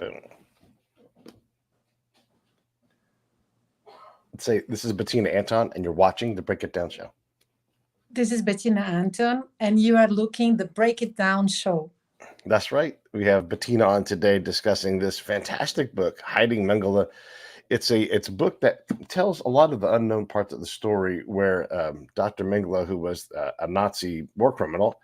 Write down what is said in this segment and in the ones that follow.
Boom. Let's say this is Betina Anton, and you're watching the Break It Down show. This is Betina Anton, and you are looking the Break It Down show. That's right. We have Betina on today discussing this fantastic book, Hiding Mengele. It's a book that tells a lot of the unknown parts of the story where Dr. Mengele, who was a Nazi war criminal,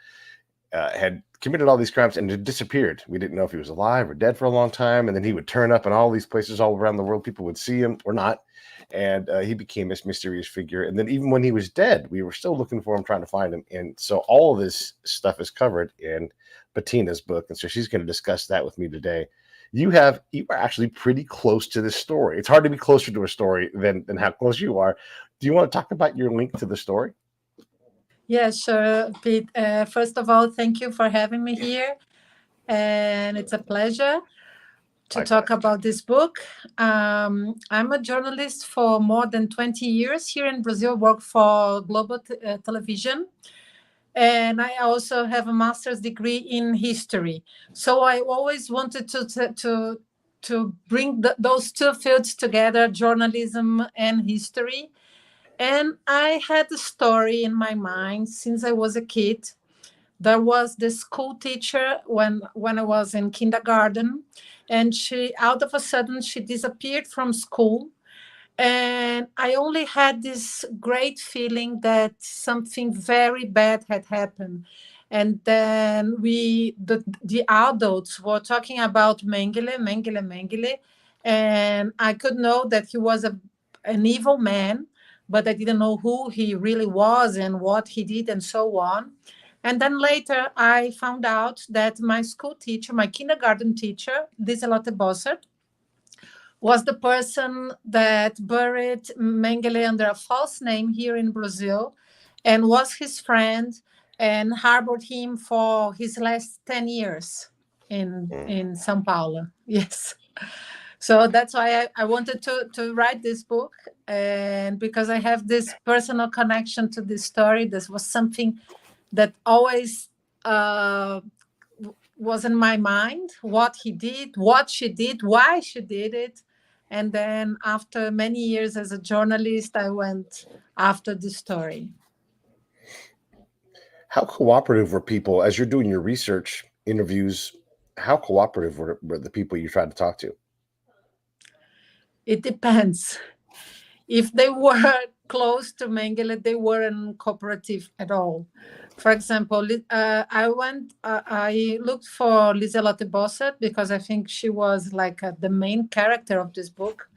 had committed all these crimes and had disappeared. We didn't know if he was alive or dead for a long time. And then he would turn up in all these places all around the world. People would see him or not. And he became this mysterious figure. And then even when he was dead, we were still looking for him, trying to find him. And so all of this stuff is covered in Betina's book. And so she's going to discuss that with me today. You are actually pretty close to this story. It's hard to be closer to a story than how close you are. Do you want to talk about your link to the story? Yeah, sure, Pete. First of all, thank you for having me here. And it's a pleasure to talk about this book. I'm a journalist for more than 20 years here in Brazil, work for Global Television. And I also have a master's degree in history. So I always wanted to bring those two fields together, journalism and history. And I had a story in my mind since I was a kid. There was this school teacher when I was in kindergarten, and she, out of a sudden, she disappeared from school. And I only had this great feeling that something very bad had happened. And then the adults were talking about Mengele. And I could know that he was an evil man, but I didn't know who he really was and what he did and so on. And then later I found out that my school teacher, my kindergarten teacher, Liselotte Bossert, was the person that buried Mengele under a false name here in Brazil and was his friend and harbored him for his last 10 years in São Paulo. Yes. So that's why I wanted to write this book. And because I have this personal connection to this story, this was something that always was in my mind, what he did, what she did, why she did it. And then after many years as a journalist, I went after the story. How cooperative were people as you're doing your research interviews? How cooperative were the people you tried to talk to? It depends. If they were close to Mengele, they weren't cooperative at all. For example, I looked for Liselotte Bossert because I think she was like the main character of this book,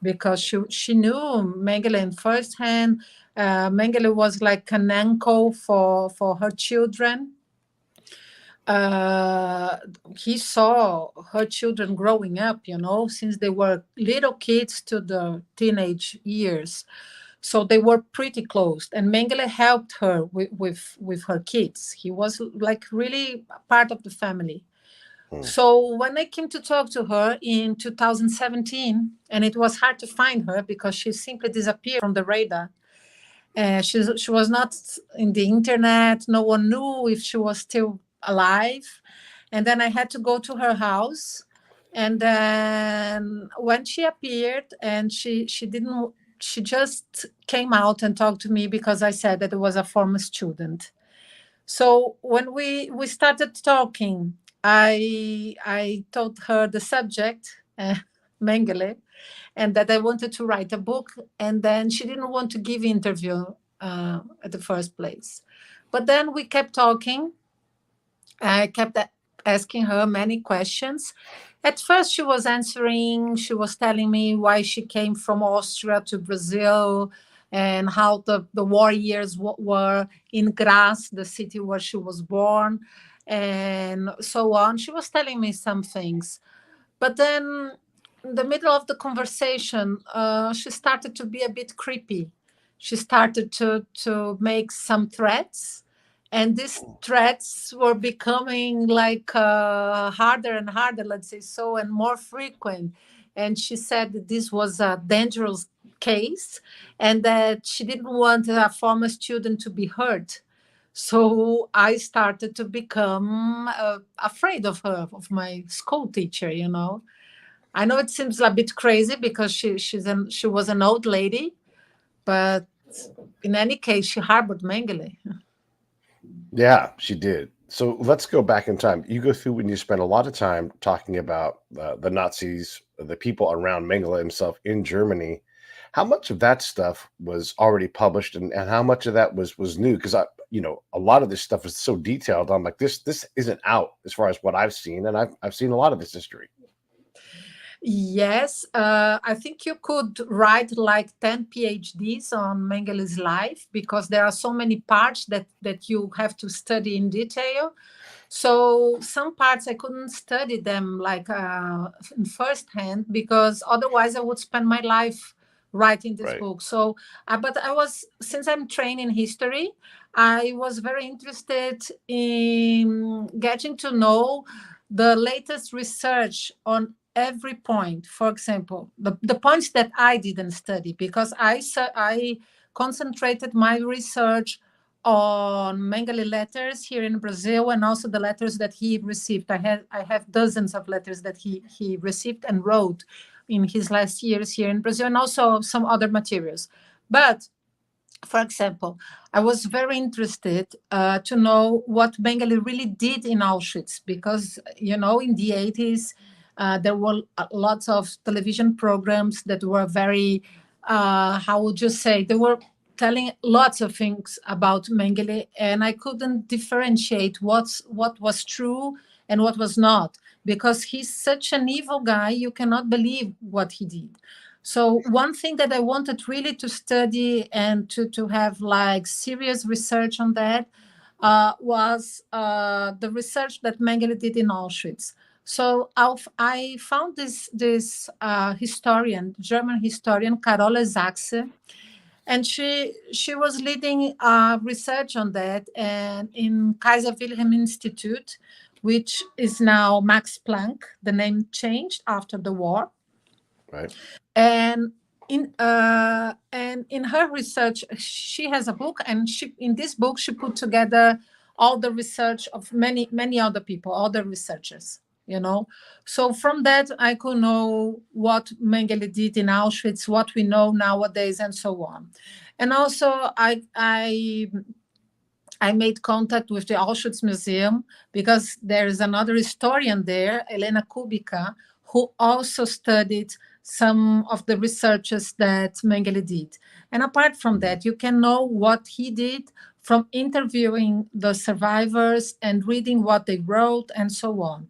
because she knew Mengele in firsthand. Mengele was like an uncle for her children. He saw her children growing up, since they were little kids to the teenage years. So they were pretty close, and Mengele helped her with her kids. He was like really part of the family. So when I came to talk to her in 2017, and it was hard to find her because she simply disappeared from the radar. She was not in the internet. No one knew if she was still alive. And then I had to go to her house. And then when she appeared, and she just came out and talked to me because I said that it was a former student. So when we started talking, I told her the subject, Mengele, and that I wanted to write a book. And then she didn't want to give interview at the first place. But then we kept talking. I kept asking her many questions. At first, she was answering. She was telling me why she came from Austria to Brazil and how the war years were in Graz, the city where she was born, and so on. She was telling me some things. But then in the middle of the conversation, she started to be a bit creepy. She started to make some threats. And these threats were becoming like harder and harder, let's say so, and more frequent. And she said that this was a dangerous case and that she didn't want a former student to be hurt. So I started to become afraid of her, of my school teacher. I know it seems a bit crazy because she was an old lady, but in any case, she harbored Mengele. Yeah, she did. So let's go back in time. You go through when you spent a lot of time talking about the Nazis, the people around Mengele himself in Germany. How much of that stuff was already published, and how much of that was new? Because a lot of this stuff is so detailed. I'm like, this isn't out as far as what I've seen, and I've seen a lot of this history. Yes, I think you could write like 10 PhDs on Mengele's life because there are so many parts that you have to study in detail. So some parts I couldn't study them like in first hand because otherwise I would spend my life writing this Right. book. So, but since I'm trained in history, I was very interested in getting to know the latest research on every point. For example, the points that I didn't study because I concentrated my research on Mengele letters here in Brazil and also the letters that he received. I have dozens of letters that he received and wrote in his last years here in Brazil, and also some other materials. But for example, I was very interested to know what Mengele really did in Auschwitz because, in the 80s, there were lots of television programs that were very, how would you say, they were telling lots of things about Mengele, and I couldn't differentiate what was true and what was not because he's such an evil guy, you cannot believe what he did. So one thing that I wanted really to study and to have like serious research on that was the research that Mengele did in Auschwitz. So I found this historian, German historian, Carole Sachse, and she was leading research on that and in Kaiser Wilhelm Institute, which is now Max Planck. The name changed after the war. Right. And in her research she has a book, and in this book she put together all the research of many other people, other researchers. So from that I could know what Mengele did in Auschwitz, what we know nowadays, and so on. And also I made contact with the Auschwitz Museum because there is another historian there, Elena Kubica, who also studied some of the researches that Mengele did. And apart from that, you can know what he did from interviewing the survivors and reading what they wrote and so on.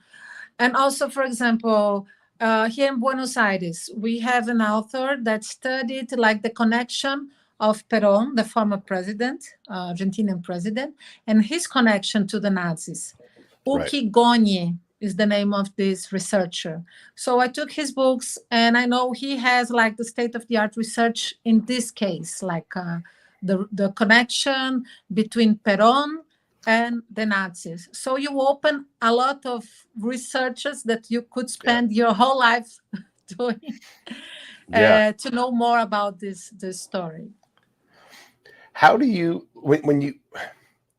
And also, for example, here in Buenos Aires, we have an author that studied like the connection of Perón, the former president, Argentinian president, and his connection to the Nazis. Right. Uki Gonye is the name of this researcher. So I took his books, and I know he has like the state-of-the-art research in this case, like the connection between Perón and the Nazis. So you open a lot of researches that you could Yeah. spend your whole life doing Yeah. to know more about this story. How do you when you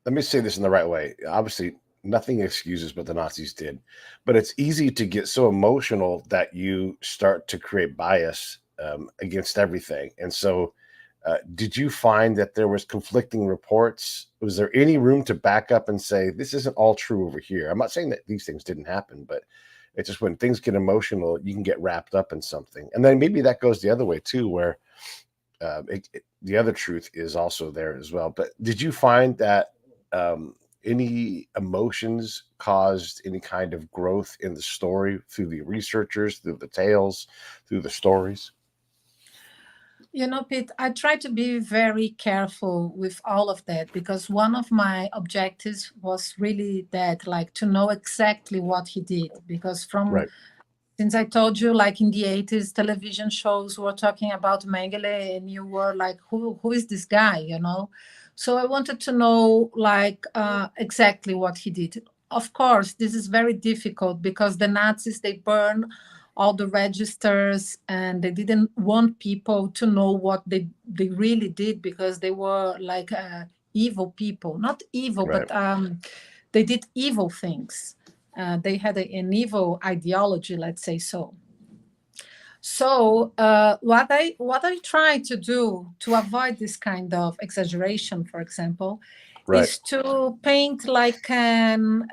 let me say this in the right way. Obviously, nothing excuses what the Nazis did, but it's easy to get so emotional that you start to create bias against everything. And so, did you find that there was conflicting reports? Was there any room to back up and say this isn't all true over here? I'm not saying that these things didn't happen, but it's just when things get emotional, you can get wrapped up in something, and then maybe that goes the other way too, where the other truth is also there as well. But did you find that any emotions caused any kind of growth in the story through the researchers, through the tales, through the stories? Pete, I try to be very careful with all of that because one of my objectives was really that, like, to know exactly what he did. Because Right. since I told you, like in the 80s, television shows were talking about Mengele, and you were like, who is this guy? So I wanted to know, like, exactly what he did. Of course, this is very difficult because the Nazis, they burn all the registers and they didn't want people to know what they really did because they were like evil people, not evil, Right. but they did evil things. They had an evil ideology, let's say so. So what I try to do to avoid this kind of exaggeration, for example, Right. is to paint like an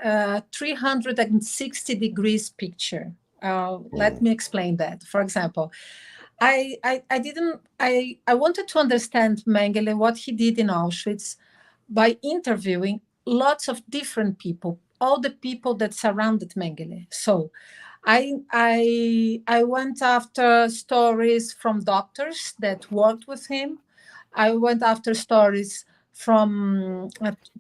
360 degrees picture. Let Mm. me explain that. For example, I didn't I wanted to understand Mengele, what he did in Auschwitz, by interviewing lots of different people, all the people that surrounded Mengele. So I went after stories from doctors that worked with him. I went after stories from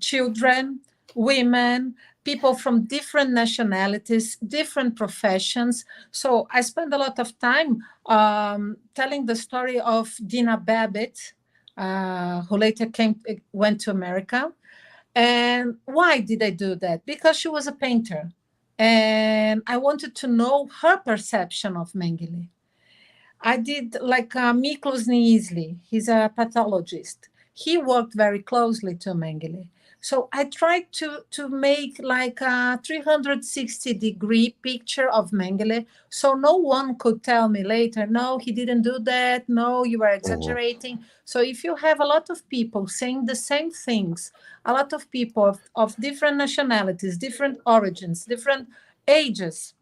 children, women, people from different nationalities, different professions. So I spent a lot of time telling the story of Dina Babbitt, who later went to America. And why did I do that? Because she was a painter. And I wanted to know her perception of Mengele. I did like Miklos Niisli. He's a pathologist. He worked very closely to Mengele. So I tried to make like a 360-degree picture of Mengele, so no one could tell me later, no, he didn't do that, no, you are Mhm. exaggerating. So if you have a lot of people saying the same things, a lot of people of different nationalities, different origins, different ages,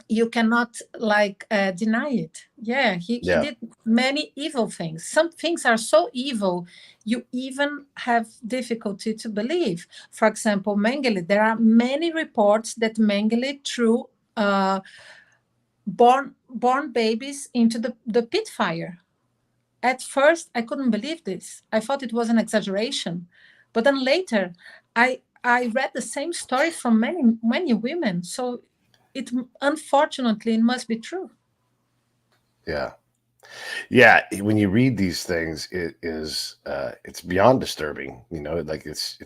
you cannot like deny it. Yeah, he Yeah. did many evil things. Some things are so evil you even have difficulty to believe. For example, Mengele, there are many reports that Mengele threw born babies into the pit fire. At first I couldn't believe this. I thought it was an exaggeration, but then later I read the same story from many women. So it, unfortunately, it must be true. Yeah. Yeah, when you read these things, it is it's beyond disturbing. Like it's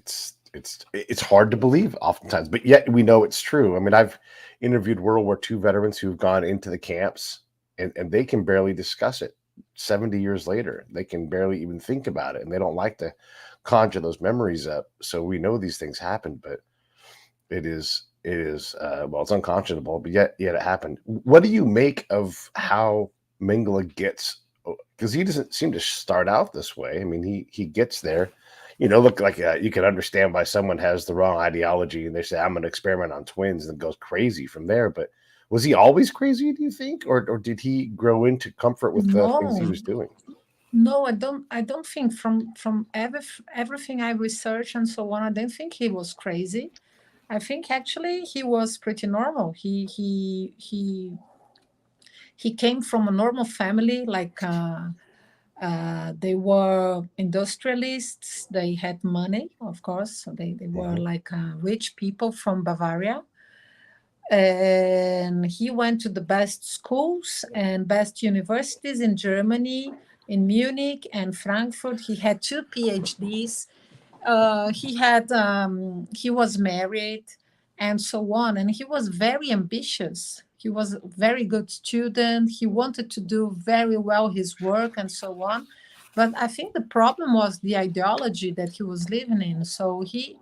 hard to believe oftentimes, but yet we know it's true. I mean, I've interviewed World War II veterans who've gone into the camps, and they can barely discuss it. 70 years later, they can barely even think about it, and they don't like to conjure those memories up. So we know these things happen, but it is well, it's unconscionable, but yet it happened. What do you make of how Mengele gets, because he doesn't seem to start out this way. I mean, he gets there, look like you can understand why someone has the wrong ideology and they say, I'm going to experiment on twins, and goes crazy from there. But was he always crazy, do you think? Or did he grow into comfort with the things he No, was doing? no, I don't think from everything I researched and so on, I don't think he was crazy. I think actually he was pretty normal. He came from a normal family, like they were industrialists. They had money, of course. So they were Hmm. like rich people from Bavaria. And he went to the best schools and best universities in Germany, in Munich and Frankfurt. He had two PhDs. He was married and so on, and he was very ambitious. He was a very good student. He wanted to do very well his work and so on. But I think the problem was the ideology that he was living in. So he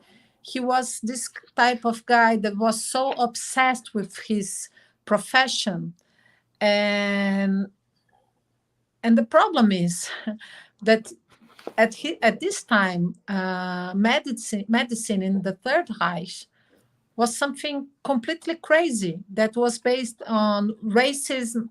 was this type of guy that was so obsessed with his profession. And and the problem is that at this time, medicine in the Third Reich was something completely crazy that was based on racism,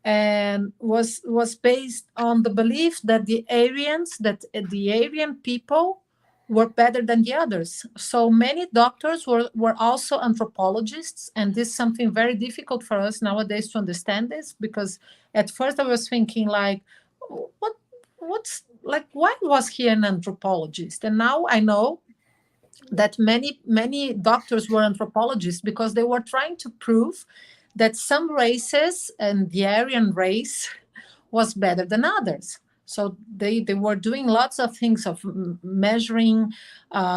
and was based on the belief that the Aryan people were better than the others. So many doctors were also anthropologists, and this is something very difficult for us nowadays to understand this, because at first I was thinking like, what what's like, why was he an anthropologist? And now I know that many doctors were anthropologists because they were trying to prove that some races, and the Aryan race was better than others. So they were doing lots of things of measuring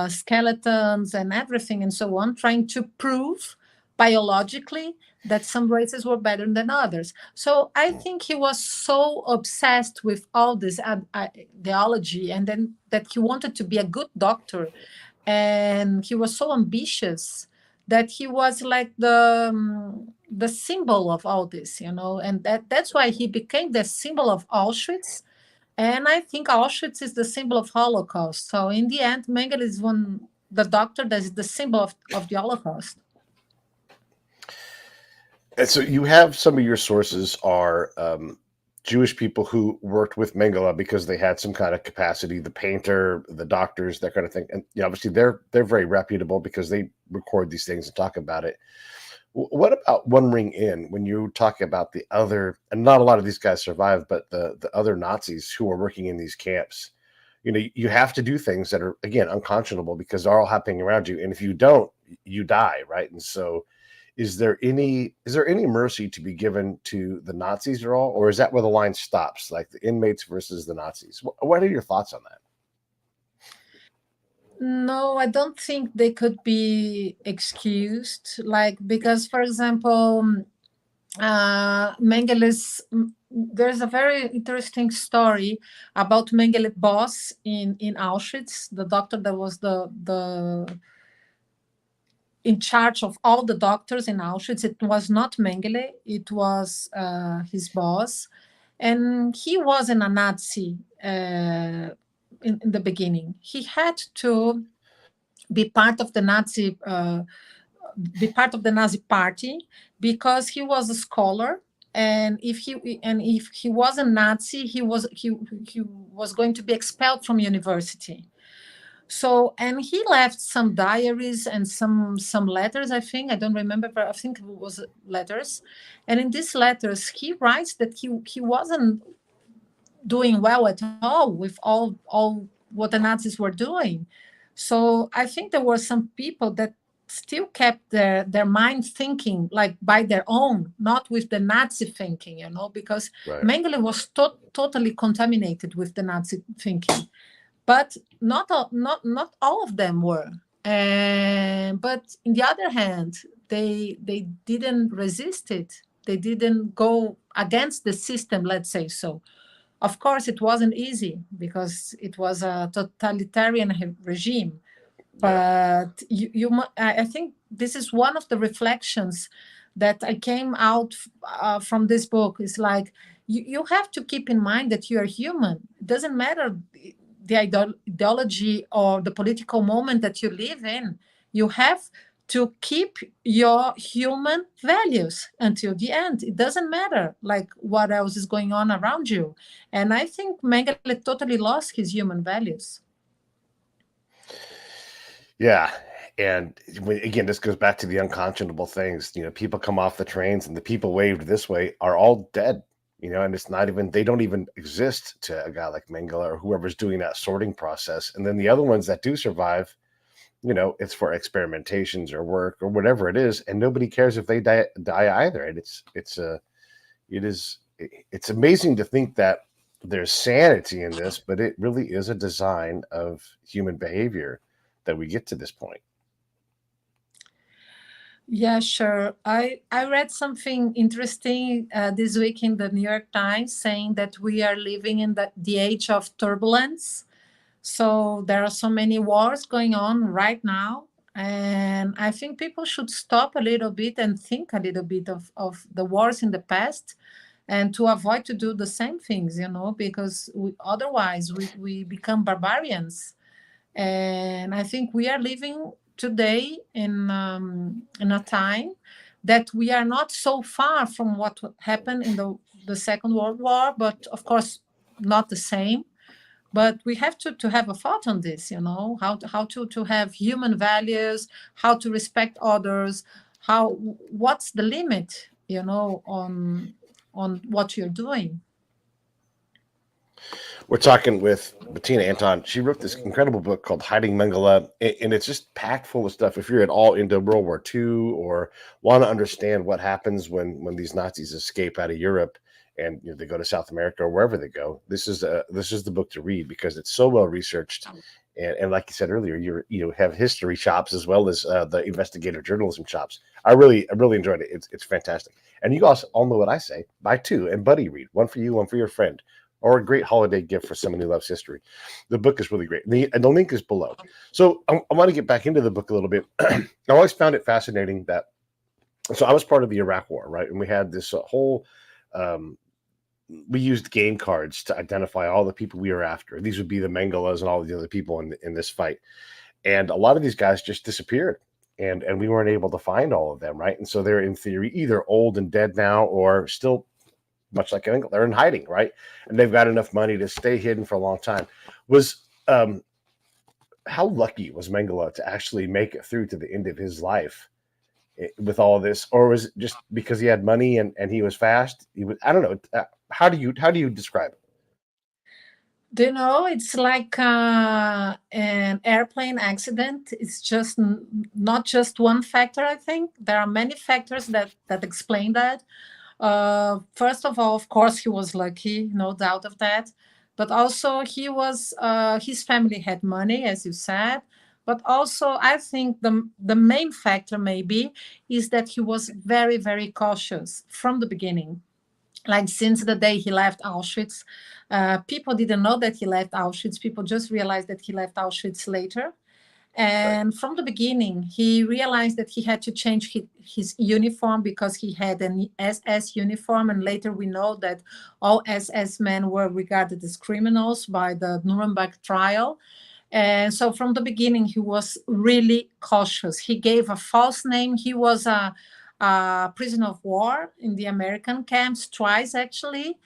skeletons and everything and so on, trying to prove biologically that some races were better than others. So I think he was so obsessed with all this ideology, and then that he wanted to be a good doctor, and he was so ambitious that he was like the symbol of all this, and that's why he became the symbol of Auschwitz. And I think Auschwitz is the symbol of Holocaust. So in the end, Mengele is the doctor that is the symbol of the Holocaust. And so you have some of your sources are Jewish people who worked with Mengele because they had some kind of capacity, the painter, the doctors, that kind of thing. And obviously they're very reputable because they record these things and talk about it. What about One Ring In, when you talk about the other, and not a lot of these guys survived, but the other Nazis who are working in these camps? You have to do things that are, again, unconscionable because they're all happening around you. And if you don't, you die, right? And so is there any mercy to be given to the Nazis at all? Or is that where the line stops, like the inmates versus the Nazis? What are your thoughts on that? No, I don't think they could be excused. Like, because, for example, Mengele's, there's a very interesting story about Mengele boss in Auschwitz, the doctor that was the in charge of all the doctors in Auschwitz. It was not Mengele, it was his boss. And he wasn't a Nazi in the beginning. He had to be part of the Nazi party because he was a scholar, and if he wasn't Nazi, he was going to be expelled from university. So, and he left some diaries and some letters, I think. I don't remember, but I think it was letters. And in these letters, he writes that he wasn't doing well at all with all what the Nazis were doing. So I think there were some people that still kept their mind thinking like by their own, not with the Nazi thinking, because Right. Mengele was totally contaminated with the Nazi thinking. But not all of them were. But in the other hand, they didn't resist it. They didn't go against the system, let's say so. Of course, it wasn't easy because it was a totalitarian regime. But I think this is one of the reflections that I came out from this book. Is like you have to keep in mind that you are human. It doesn't matter the ideology or the political moment that you live in. You have to keep your human values until the end. It doesn't matter like what else is going on around you. And I think Mengele totally lost his human values. Yeah. And again, this goes back to the unconscionable things. People come off the trains and the people waved this way are all dead, and it's not even, they don't even exist to a guy like Mengele or whoever's doing that sorting process. And then the other ones that do survive, it's for experimentations or work or whatever it is. And nobody cares if they die either. And it's amazing to think that there's sanity in this, but it really is a design of human behavior that we get to this point. Yeah, sure. I read something interesting this week in the New York Times saying that we are living in the age of turbulence. So there are so many wars going on right now. And I think people should stop a little bit and think a little bit of the wars in the past and to avoid to do the same things, because otherwise we become barbarians. And I think we are living today in a time that we are not so far from what happened in the Second World War, but of course not the same. But we have to have a thought on this, how to have human values, how to respect others, what's the limit, on what you're doing. We're talking with Betina Anton. She wrote this incredible book called Hiding Mengele, and it's just packed full of stuff. If you're at all into World War II or want to understand what happens when these Nazis escape out of Europe and they go to South America or wherever they go, this is the book to read because it's so well researched And like you said earlier, you have history chops as well as the investigative journalism chops. I really enjoyed it. It's fantastic. And you guys all know what I say: buy two and buddy read, one for you, one for your friend, or a great holiday gift for someone who loves history. The book is really great, and the link is below. So I want to get back into the book a little bit. I always found it fascinating that. So I was part of the Iraq War, right? And we had this whole. We used game cards to identify all the people we were after. These would be the Mengeles and all the other people in this fight. And a lot of these guys just disappeared, and we weren't able to find all of them, right? And so they're in theory either old and dead now, or still, much like Mengele, they're in hiding, right? And they've got enough money to stay hidden for a long time. Was how lucky was Mengele to actually make it through to the end of his life with all of this, or was it just because he had money and he was fast? He was, I don't know. How do you describe it? Do you know, it's like an airplane accident. It's just not just one factor, I think. There are many factors that explain that. First of all, of course, he was lucky, no doubt of that. But also, his family had money, as you said. But also, I think the main factor maybe is that he was very, very cautious from the beginning. Like since the day he left Auschwitz, people didn't know that he left Auschwitz. People just realized that he left Auschwitz later. Right. And from the beginning, he realized that he had to change his uniform because he had an SS uniform. And later we know that all SS men were regarded as criminals by the Nuremberg trial. And so from the beginning, he was really cautious. He gave a false name. He was a prisoner of war in the American camps twice, actually.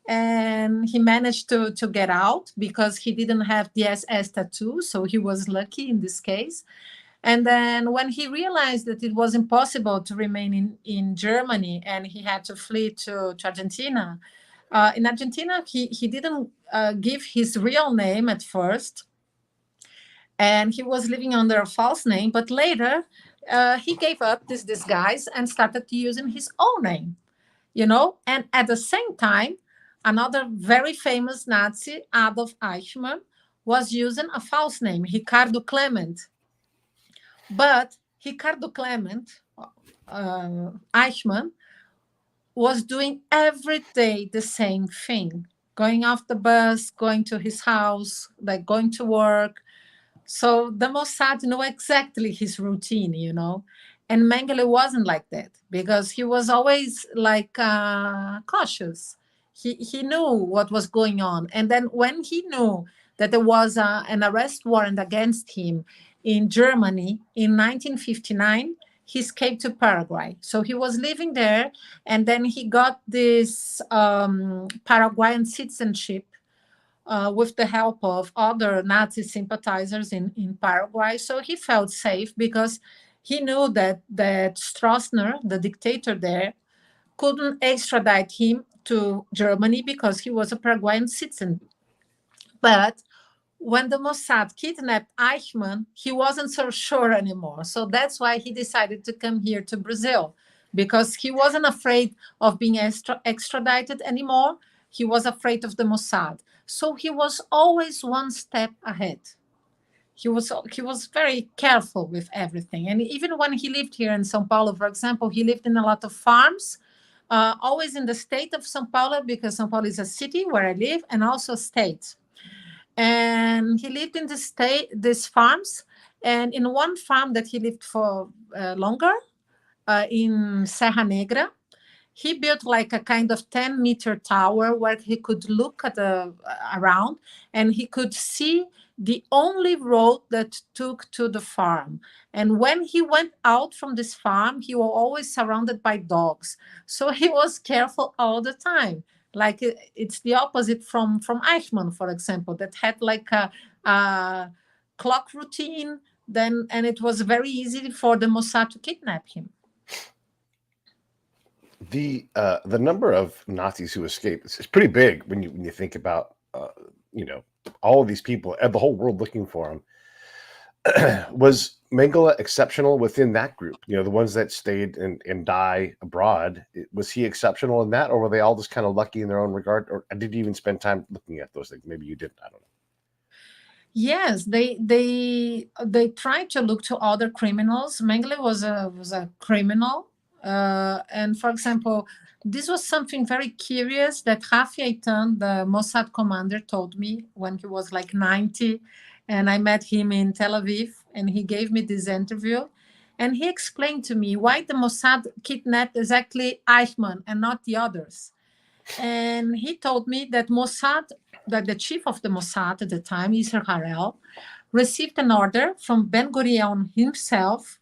And he managed to get out because he didn't have the SS tattoo. So he was lucky in this case. And then when he realized that it was impossible to remain in Germany and he had to flee to Argentina, in Argentina, he didn't give his real name at first, and he was living under a false name. But later, he gave up this disguise and started using his own name, you know. And at the same time, another very famous Nazi, Adolf Eichmann, was using a false name, Ricardo Clement. But Ricardo Clement, Eichmann, was doing every day the same thing, going off the bus, going to his house, like going to work. So the Mossad knew exactly his routine, you know. And Mengele wasn't like that because he was always like cautious. He knew what was going on. And then when he knew that there was an arrest warrant against him in Germany in 1959, he escaped to Paraguay. So he was living there, and then he got this Paraguayan citizenship with the help of other Nazi sympathizers in Paraguay. So he felt safe because he knew that Stroessner, the dictator there, couldn't extradite him to Germany because he was a Paraguayan citizen. But when the Mossad kidnapped Eichmann, he wasn't so sure anymore. So that's why he decided to come here to Brazil, because he wasn't afraid of being extradited anymore. He was afraid of the Mossad. So he was always one step ahead. He was very careful with everything. And even when he lived here in São Paulo, for example, he lived in a lot of farms, always in the state of São Paulo, because São Paulo is a city where I live and also a state. And he lived in these farms. And in one farm that he lived for longer, in Serra Negra, he built like a kind of 10-meter tower where he could look at around, and he could see the only road that took to the farm. And when he went out from this farm, he was always surrounded by dogs. So he was careful all the time. Like it's the opposite from Eichmann, for example, that had like a clock routine. Then, and it was very easy for the Mossad to kidnap him. The number of Nazis who escaped is pretty big when you think about you know, all of these people and the whole world looking for him. Was Mengele exceptional within that group? You know, the ones that stayed and die abroad. Was he exceptional in that, or were they all just kind of lucky in their own regard? Or did you even spend time looking at those things? Maybe you didn't. I don't know. Yes, they tried to look to other criminals. Mengele was a criminal, and for example, this was something very curious that Rafi Eitan, the Mossad commander, told me when he was like 90, and I met him in Tel Aviv, and he gave me this interview, and he explained to me why the Mossad kidnapped exactly Eichmann and not the others. And he told me that that the chief of the Mossad at the time, Isser Harel, received an order from Ben Gurion himself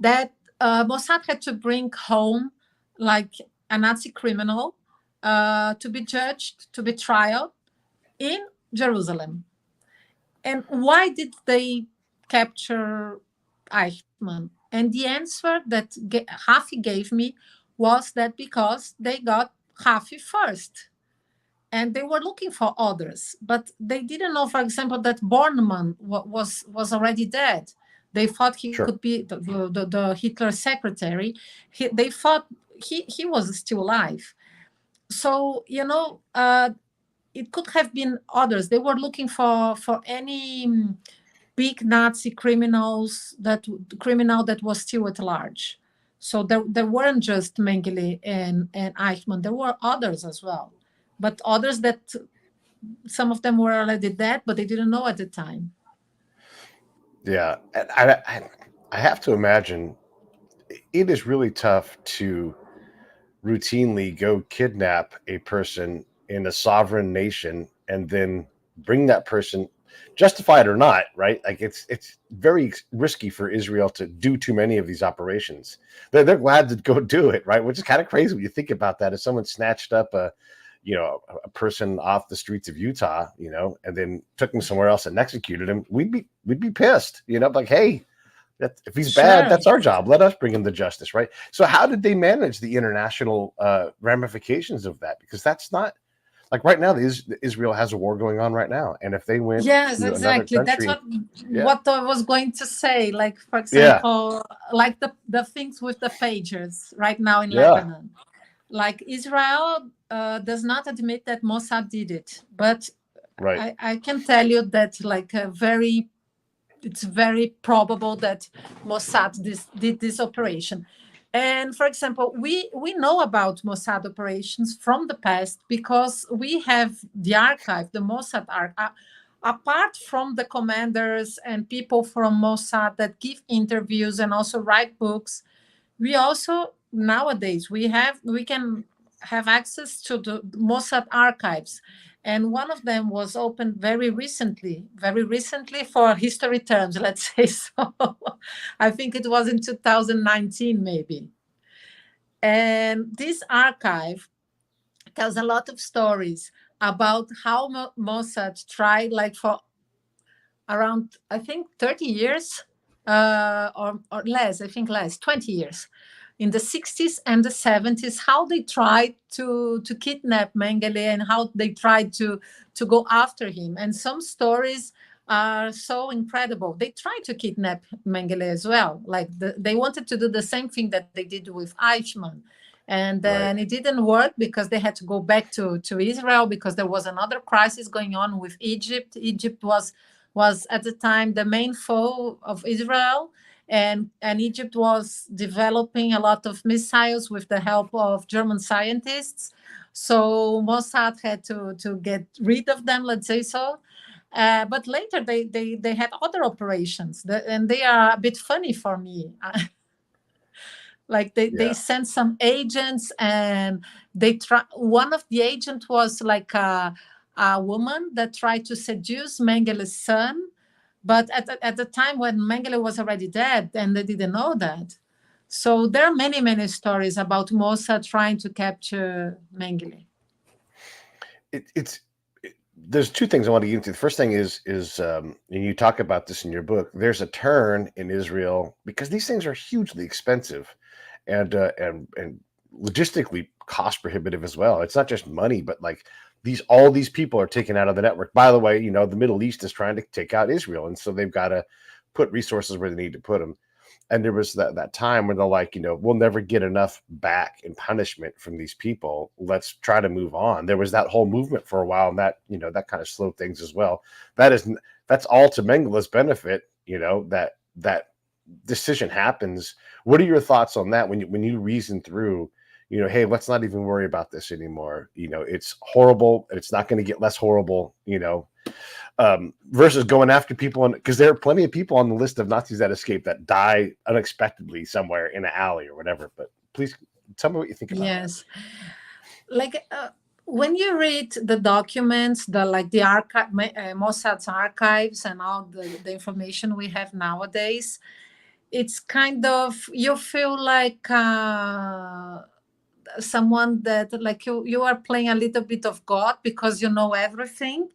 that Mossad had to bring home like a Nazi criminal to be judged, to be tried in Jerusalem. And why did they capture Eichmann? And the answer that Hafi gave me was that because they got Hafi first and they were looking for others, but they didn't know, for example, that Bornemann was already dead. They thought he Sure. could be the Hitler secretary. They thought he was still alive. So it could have been others. They were looking for any big Nazi criminal that was still at large. So there weren't just Mengele and Eichmann. There were others as well, but others that some of them were already dead, but they didn't know at the time. Yeah, and I have to imagine it is really tough to routinely go kidnap a person in a sovereign nation and then bring that person, justified or not, right? Like it's very risky for Israel to do too many of these operations. They're glad to go do it, right? Which is kind of crazy when you think about that. If someone snatched up a person off the streets of Utah, and then took him somewhere else and executed him, we'd be pissed, like, hey, if he's bad, Sure. that's our job. Let us bring him to justice, right? So how did they manage the international ramifications of that? Because that's not like right now. Israel has a war going on right now, and if they went Yes, to another exactly. That's country, yeah, what I was going to say. Like, for yeah, example, like the things with the pagers right now in yeah, Lebanon. Like Israel does not admit that Mossad did it, but right, I can tell you that it's very probable that Mossad did this operation. And for example, we know about Mossad operations from the past because we have the archive, the Mossad archive. Apart from the commanders and people from Mossad that give interviews and also write books, we also nowadays we can have access to the Mossad archives, and one of them was opened very recently for history terms, let's say. So I think it was in 2019 maybe, and this archive tells a lot of stories about how Mossad tried, like for around, I think, 30 years, or less, I think less, 20 years, in the 60s and the 70s, how they tried to kidnap Mengele and how they tried to go after him. And some stories are so incredible. They tried to kidnap Mengele as well. Like they wanted to do the same thing that they did with Eichmann. And right, then it didn't work because they had to go back to Israel because there was another crisis going on with Egypt. Egypt was at the time the main foe of Israel, and Egypt was developing a lot of missiles with the help of German scientists. So Mossad had to get rid of them, let's say so. But later they had other operations, and they are a bit funny for me. Like they yeah, sent some agents, and they try. One of the agents was like a woman that tried to seduce Mengele's son, but at the time when Mengele was already dead, and they didn't know that. So there are many stories about Mossad trying to capture Mengele. it's there's two things I want to get into. The first thing is and you talk about this in your book. There's a turn in Israel because these things are hugely expensive and logistically cost prohibitive as well. It's not just money, but like all these people are taken out of the network. By the way, the Middle East is trying to take out Israel, and so they've got to put resources where they need to put them. And there was that time where they're like, we'll never get enough back in punishment from these people. Let's try to move on. There was that whole movement for a while, and that that kind of slowed things as well. That's all to Mengele's benefit. That decision happens. What are your thoughts on that when you reason through? Hey, let's not even worry about this anymore. It's horrible, and it's not going to get less horrible. Versus going after people, because there are plenty of people on the list of Nazis that escape that die unexpectedly somewhere in an alley or whatever. But please tell me what you think about that. Yes. Like when you read the documents, the archive, Mossad's archives, and all the information we have nowadays, it's kind of, you feel like someone that, like, you are playing a little bit of God because you know everything.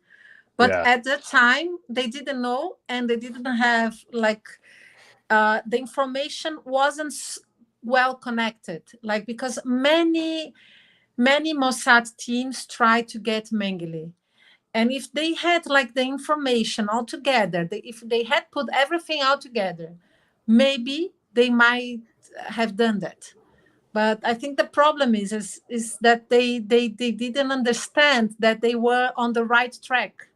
But Yeah, at that time, they didn't know, and they didn't have the information wasn't well connected. Like, because many Mossad teams tried to get Mengele, and if they had like the information all together, if they had put everything all together, maybe they might have done that. But I think the problem is that they didn't understand that they were on the right track.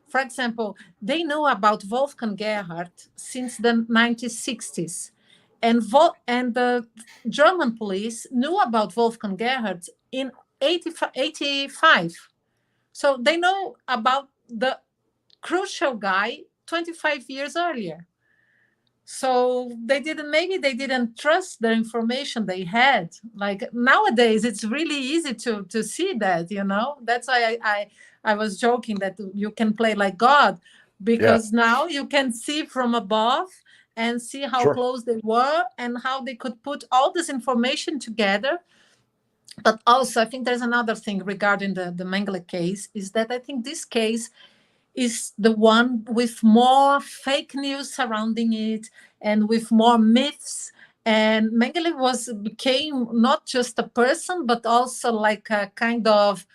For example, they know about Wolfgang Gerhardt since the 1960s. And the German police knew about Wolfgang Gerhardt in 85. So they know about the crucial guy 25 years earlier. So maybe they didn't trust the information they had. Like nowadays, it's really easy to see that, That's why I was joking that you can play like God, yeah, because now you can see from above and see how sure, close they were and how they could put all this information together. But also, I think there's another thing regarding the Mengele case, is that I think this case is the one with more fake news surrounding it and with more myths. And Mengele became not just a person, but also like a kind of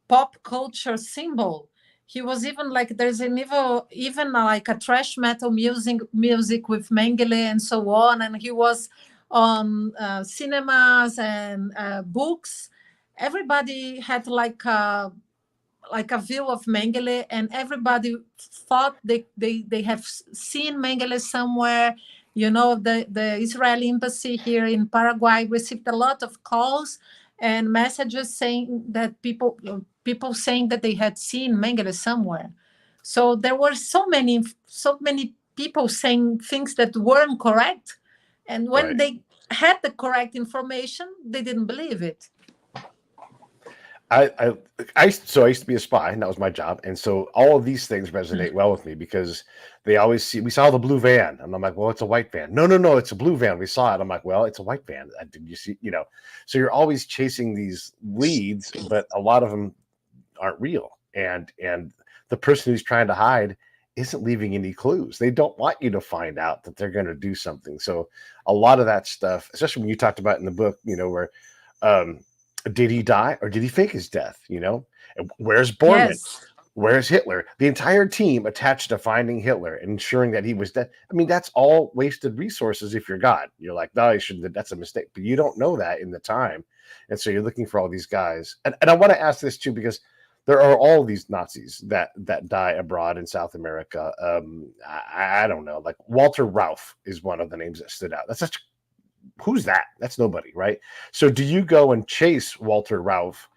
pop culture symbol. He was even like, there's even like a thrash metal music with Mengele and so on. And he was on cinemas and books. Everybody had like a view of Mengele, and everybody thought they have seen Mengele somewhere. The Israeli embassy here in Paraguay received a lot of calls and messages saying that people saying that they had seen Mengele somewhere. So there were so many people saying things that weren't correct, and when right. they had the correct information, they didn't believe it. I, so I used to be a spy, and that was my job. And so all of these things resonate well with me because we saw the blue van, and I'm like, well, it's a white van. No, no, no, it's a blue van. We saw it. I'm like, well, it's a white van. Did you see? So you're always chasing these leads, but a lot of them aren't real. And the person who's trying to hide isn't leaving any clues. They don't want you to find out that they're going to do something. So a lot of that stuff, especially when you talked about in the book, where did he die or did he fake his death? And where's Bormann? Yes. Where's Hitler? The entire team attached to finding Hitler and ensuring that he was dead. I mean, that's all wasted resources if you're God. You're like, no, you shouldn't. That's a mistake. But you don't know that in the time. And so you're looking for all these guys. And I want to ask this too, because there are all these Nazis that die abroad in South America. I don't know. Like Walter Rauff is one of the names that stood out. Who's that? That's nobody, right? So do you go and chase Walter Rauff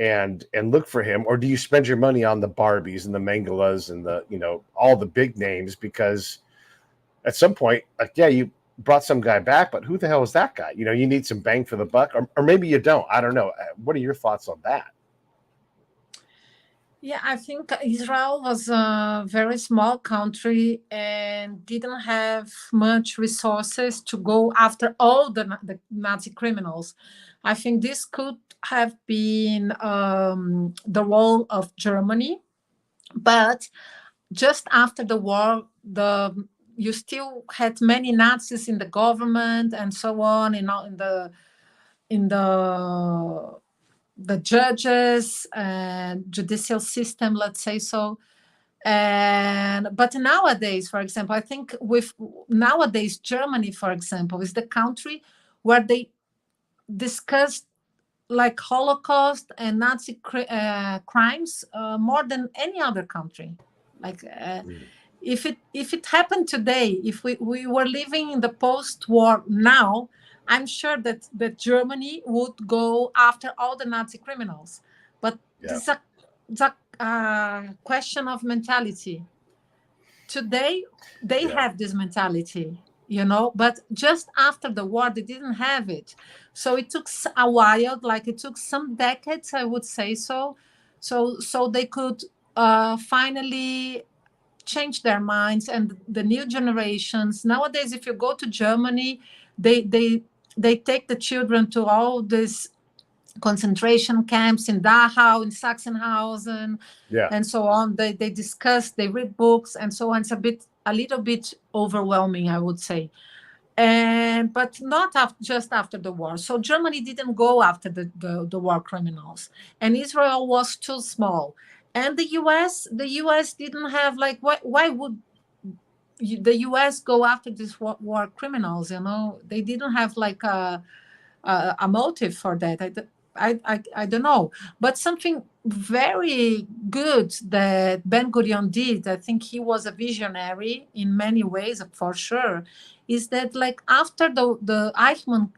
and look for him, or do you spend your money on the Barbies and the Mengelas and the all the big names? Because at some point, like, yeah, you brought some guy back, but who the hell is that guy? You need some bang for the buck, or maybe you don't. I don't know. What are your thoughts on that? Yeah, I think Israel was a very small country and didn't have much resources to go after all the Nazi criminals. I think this could have been the role of Germany, but just after the war, you still had many Nazis in the government and so on, in the judges and judicial system, let's say so. And but nowadays, for example, I think with nowadays Germany, for example, is the country where they discuss like Holocaust and Nazi crimes more than any other country. Like Mm. if it happened today, if we were living in the post-war now, I'm sure that Germany would go after all the Nazi criminals. But Yeah. this is a question of mentality. Today they Yeah. have this mentality, but just after the war they didn't have it. So it took a while, like it took some decades, I would say. So they could finally change their minds. And the new generations nowadays, if you go to Germany, they take the children to all these concentration camps in Dachau, in Sachsenhausen, Yeah. and so on. They discuss, they read books, and so on. It's a little bit overwhelming, I would say. And but not just after the war. So Germany didn't go after the war criminals, and Israel was too small. And the US didn't have, like, why would the US go after these war criminals? They didn't have like a motive for that. I don't know. But something very good that Ben Gurion did, I think he was a visionary in many ways, for sure, is that, like, after the Eichmann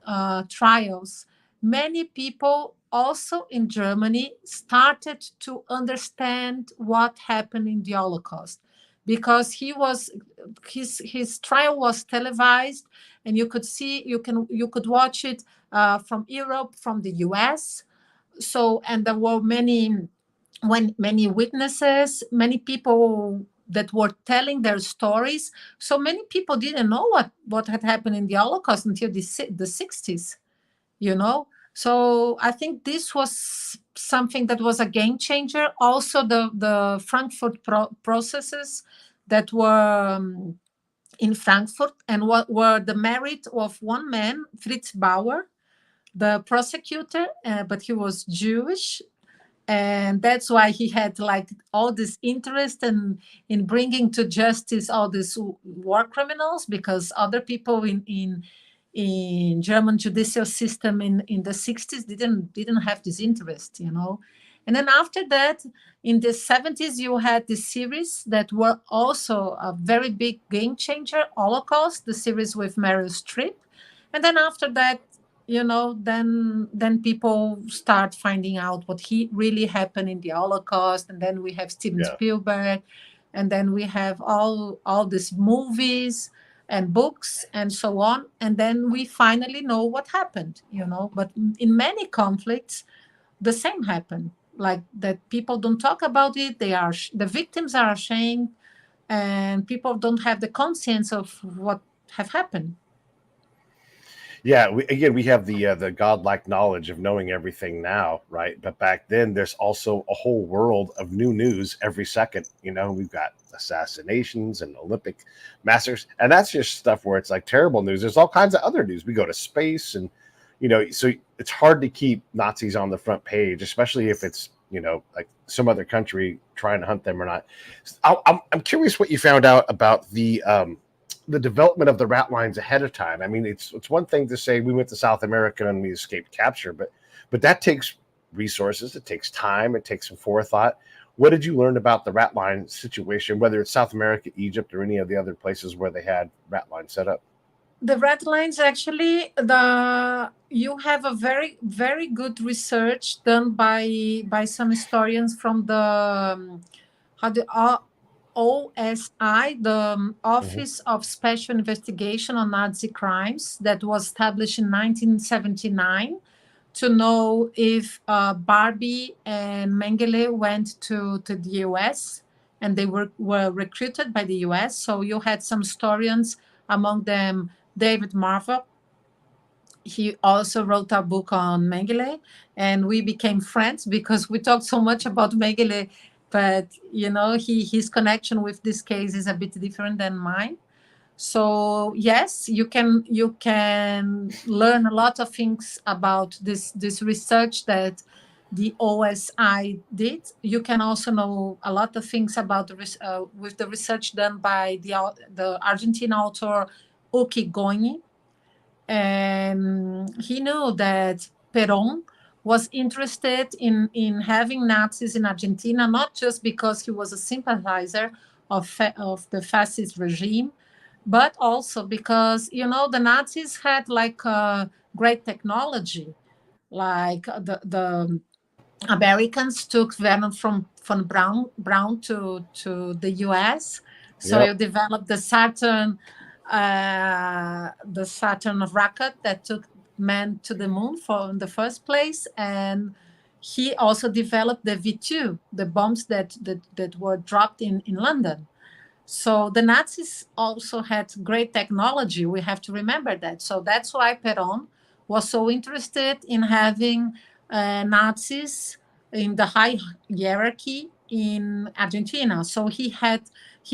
trials, many people also in Germany started to understand what happened in the Holocaust, because his trial was televised, and you could watch it from Europe, from the US. So, and there were many witnesses, many people that were telling their stories. So many people didn't know what had happened in the Holocaust until the 60s, you know. So I think this was something that was a game changer. Also, the Frankfurt processes that were in Frankfurt, and what were the merit of one man, Fritz Bauer, the prosecutor, but he was Jewish, and that's why he had, like, all this interest in bringing to justice all these war criminals, because other people in German judicial system in the 60s didn't have this interest. And then after that, in the 70s, you had the series that were also a very big game changer, Holocaust, the series with Meryl Streep. And then after that, then people start finding out what he really happened in the Holocaust. And then we have Steven Yeah. Spielberg, and then we have all these movies and books and so on. And then we finally know what happened. But in many conflicts, the same happened. Like, that people don't talk about it. The victims are ashamed, and people don't have the conscience of what have happened. Yeah, we have the godlike knowledge of knowing everything now, right? But back then, there's also a whole world of new news every second. We've got assassinations and Olympic masters, and that's just stuff where it's like terrible news. There's all kinds of other news. We go to space, and so it's hard to keep Nazis on the front page, especially if it's like some other country trying to hunt them or not. I'm curious what you found out about the development of the rat lines ahead of time. I mean, it's one thing to say we went to South America and we escaped capture, but that takes resources, it takes time, it takes some forethought. What did you learn about the rat line situation, whether it's South America, Egypt, or any of the other places where they had rat lines set up? The red lines, actually, you have a very, very good research done by some historians from the how the OSI, the Mm-hmm. Office of Special Investigation on Nazi Crimes, that was established in 1979, to know if Barbie and Mengele went to the US, and they were recruited by the US. So you had some historians, among them David Marva. He also wrote a book on Mengele, and we became friends because we talked so much about Mengele. But his connection with this case is a bit different than mine. So yes, you can learn a lot of things about this research that the OSI did. You can also know a lot of things about with the research done by the Argentine author Uki Goñi. And he knew that Perón was interested in having Nazis in Argentina, not just because he was a sympathizer of the fascist regime, but also because, the Nazis had like great technology. Like the Americans took venom from Brown to the U.S. So Yep. you developed the Saturn rocket that took men to the moon in the first place, and he also developed the V2, the bombs that were dropped in London. So the Nazis also had great technology. We have to remember that. So that's why Perón was so interested in having Nazis in the high hierarchy in Argentina. So he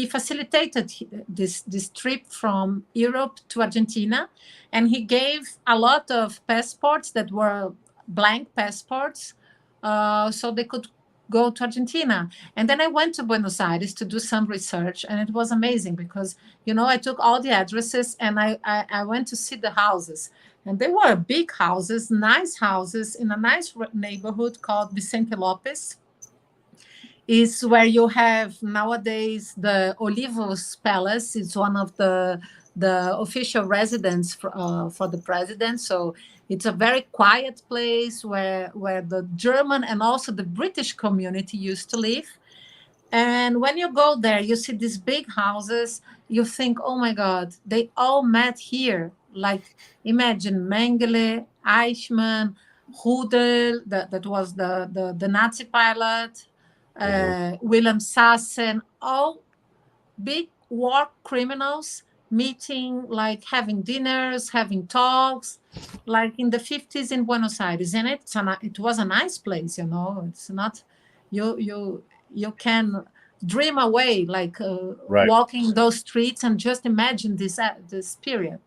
facilitated this trip from Europe to Argentina, and he gave a lot of passports that were blank passports, so they could go to Argentina. And then I went to Buenos Aires to do some research, and it was amazing because, I took all the addresses and I went to see the houses. And they were big houses, nice houses in a nice neighborhood called Vicente Lopes. Is where you have nowadays the Olivos Palace. It's one of the official residence for the president. So it's a very quiet place where the German and also the British community used to live. And when you go there, you see these big houses. You think, oh my God, they all met here. Like, imagine Mengele, Eichmann, Rudel, that was the Nazi pilot, Mhm. Wilhelm Sassen, all big war criminals meeting, like having dinners, having talks, like in the 50s in Buenos Aires. And it was a nice place, It's not, you can dream away, like Right. walking those streets and just imagine this period.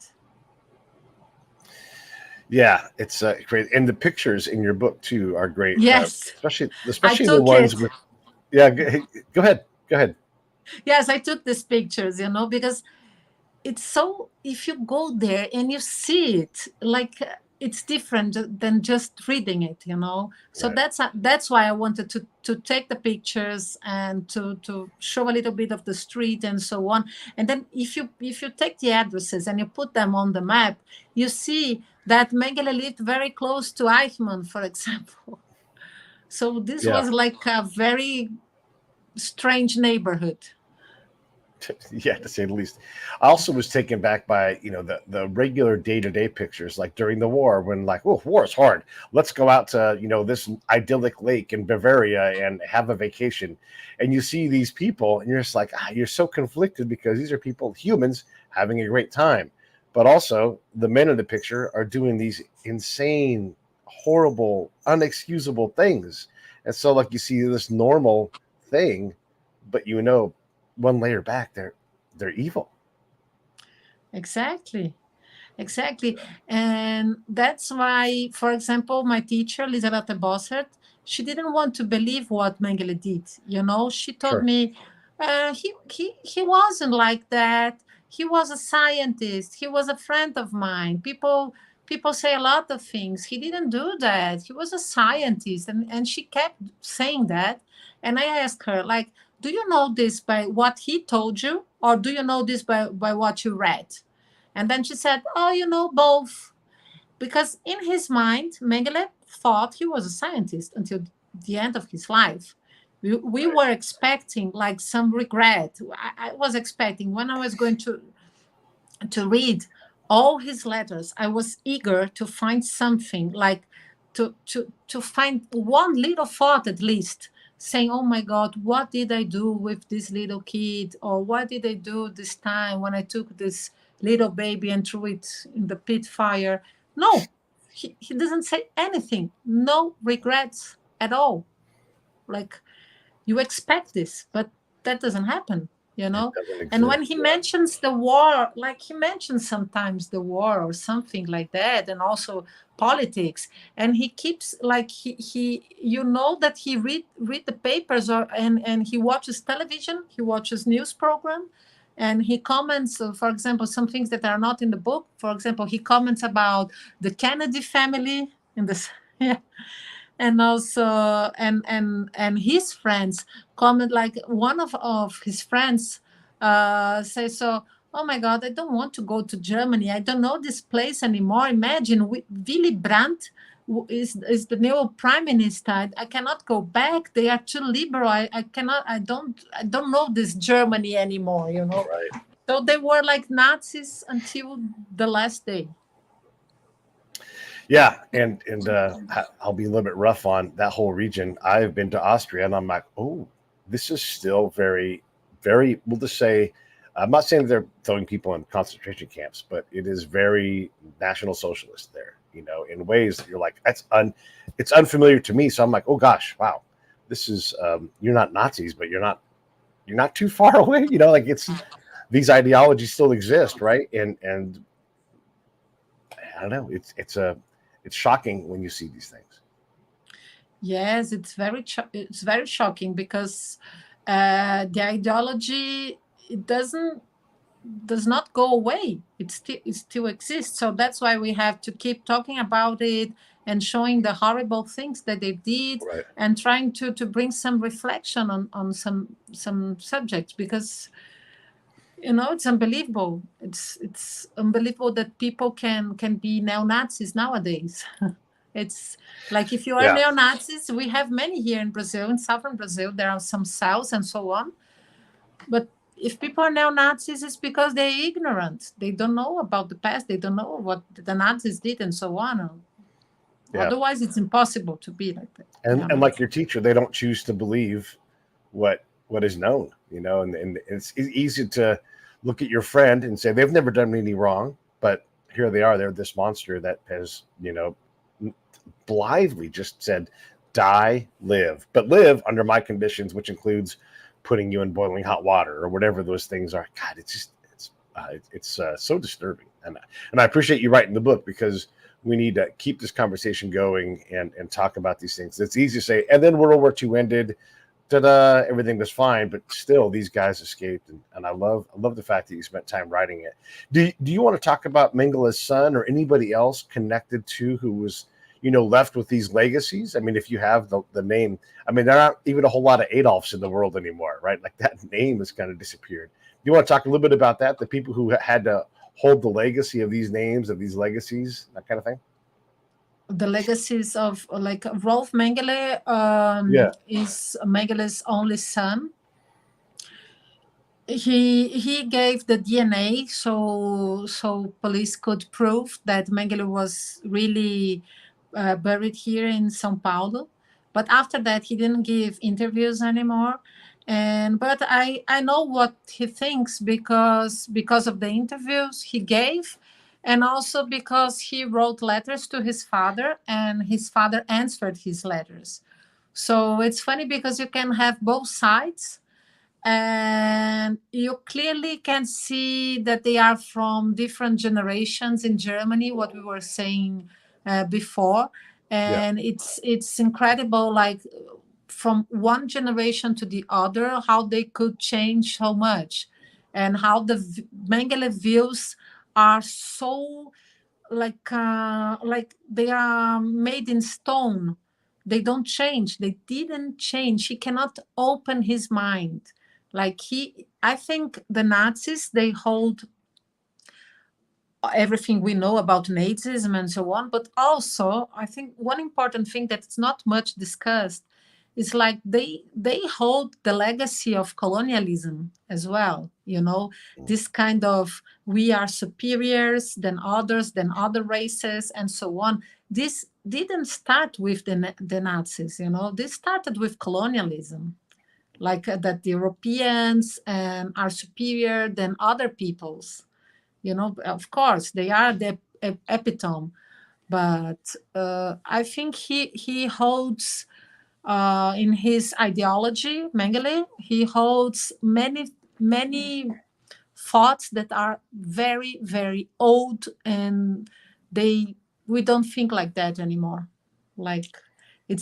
Yeah, it's great, and the pictures in your book too are great, Yes, especially I the took ones it. with. Yeah, go ahead. Go ahead. Yes, I took these pictures, because it's so, if you go there and you see it, like it's different than just reading it, so Right. that's why I wanted to take the pictures and to show a little bit of the street and so on. And then if you take the addresses and you put them on the map, you see that Mengele lived very close to Eichmann, for example. So this Yeah. was like a very strange neighborhood. Yeah, to say the least. I also was taken back by the regular day to day pictures, like during the war, when like, oh, war is hard. Let's go out to this idyllic lake in Bavaria and have a vacation, and you see these people, and you're just like, you're so conflicted because these are people, humans, having a great time, but also the men in the picture are doing these insane, horrible, unexcusable things, and so like you see this normal thing, but one layer back, they're evil. Exactly. And that's why, for example, my teacher, Liselette Bossert, she didn't want to believe what Mengele did. She told Sure. me he wasn't like that. He was a scientist. He was a friend of mine. People say a lot of things. He didn't do that. He was a scientist. And she kept saying that. And I asked her, like, do you know this by what he told you? Or do you know this by what you read? And then she said, oh, both. Because in his mind, Mengele thought he was a scientist until the end of his life. We Right. were expecting like some regret. I was expecting when I was going to read all his letters, I was eager to find something, like to find one little thought at least, saying, oh my God, what did I do with this little kid? Or what did I do this time when I took this little baby and threw it in the pit fire? No, he doesn't say anything. No regrets at all. Like, you expect this, but that doesn't happen. you It know. doesn't And exist. when he Yeah. mentions the war, like he mentions sometimes the war or something like that, and also politics, and he keeps like he you know that he read the papers, or and he watches television, he watches news program, and he comments, for example, some things that are not in the book. For example, he comments about the Kennedy family in this yeah, and also and his friends comment, like one of his friends say, so, oh my god, I don't want to go to Germany, I don't know this place anymore. Imagine, Willy Brandt is the new prime minister. I cannot go back, they are too liberal. I cannot, I don't know this Germany anymore, you know. Right. So they were like Nazis until the last day. Yeah, I'll be a little bit rough on that whole region. I've been to Austria, and I'm like, oh, this is still very, very. We'll just say, I'm not saying they're throwing people in concentration camps, but it is very National Socialist there. You know, in ways that you're like, it's unfamiliar to me. So I'm like, oh gosh, wow, this is. You're not Nazis, but you're not too far away. You know, like it's these ideologies still exist, right? And I don't know. It's shocking when you see these things. Yes, it's very shocking because the ideology, it does not go away. It still exists. So that's why we have to keep talking about it and showing the horrible things that they did, Right. and trying to bring some reflection on some subjects, because it's unbelievable. It's unbelievable that people can be neo-Nazis nowadays. It's like, if you are Yeah. neo-Nazis, we have many here in Brazil, in southern Brazil. There are some cells and so on. But if people are neo-Nazis, it's because they're ignorant. They don't know about the past. They don't know what the Nazis did and so on. Yeah. Otherwise, it's impossible to be like that. And like your teacher, they don't choose to believe what is known, you know, and it's easy to look at your friend and say they've never done any wrong, but here they are, they're this monster that has, you know, blithely just said, die, live, but live under my conditions, which includes putting you in boiling hot water or whatever those things are. God, it's so disturbing, and I appreciate you writing the book, because we need to keep this conversation going and talk about these things. It's easy to say, and then World War II ended, ta-da, everything was fine, but still these guys escaped, and I love the fact that you spent time writing it. Do you want to talk about Mengele's son or anybody else connected to who was, you know, left with these legacies? I mean, if you have the name, I mean, there aren't even a whole lot of Adolfs in the world anymore, right? Like that name has kind of disappeared. Do you want to talk a little bit about that? The people who had to hold the legacy of these names, of these legacies, that kind of thing? The legacies of, like, Rolf Mengele Yeah. is Mengele's only son. He gave the DNA, so police could prove that Mengele was really buried here in São Paulo. But after that, he didn't give interviews anymore. And but I know what he thinks, because of the interviews he gave, and also because he wrote letters to his father, and his father answered his letters. So it's funny because you can have both sides, and you clearly can see that they are from different generations in Germany, what we were saying before. Yeah. And it's incredible, like, from one generation to the other, how they could change so much, and how the Mengele views are so, like they are made in stone. They don't change, they didn't change. He cannot open his mind. Like, I think the Nazis, they hold everything we know about Nazism and so on. But also, I think one important thing that's not much discussed is, like, they hold the legacy of colonialism as well. This kind of, we are superiors than others, than other races, and so on. This didn't start with the Nazis. This started with colonialism, like, that the Europeans are superior than other peoples. Of course, they are the epitome, but I think he holds, in his ideology, Mengele, he holds many many thoughts that are very, very old, and we don't think like that anymore. Like, Yeah.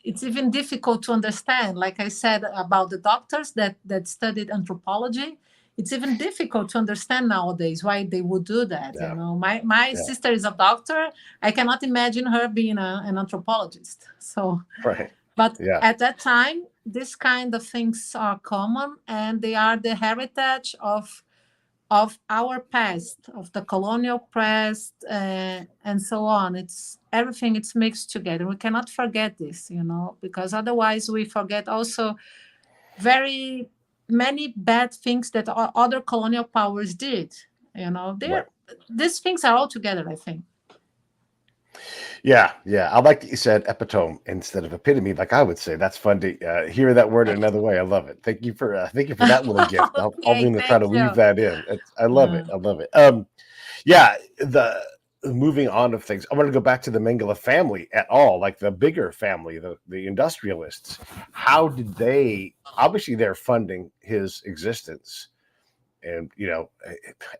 it's even difficult to understand. Like I said about the doctors that studied anthropology, it's even difficult to understand nowadays why they would do that. Yeah. My Yeah. sister is a doctor. I cannot imagine her being an anthropologist. So, Right. but Yeah. at that time, this kind of things are common, and they are the heritage of our past, of the colonial past, and so on. It's everything. It's mixed together. We cannot forget this, because otherwise we forget also very many bad things that other colonial powers did. Right. These things are all together, I think. Yeah, yeah. I like that you said epitome instead of epitome, like I would say. That's fun to hear that word another way. I love it. Thank you for that little gift. I'll Okay, be try thank to weave you. that in. I love Uh, it. I love it. Yeah. The moving on of things. I want to go back to the Mengele family at all, like the bigger family, the industrialists. How did they? Obviously, they're funding his existence, and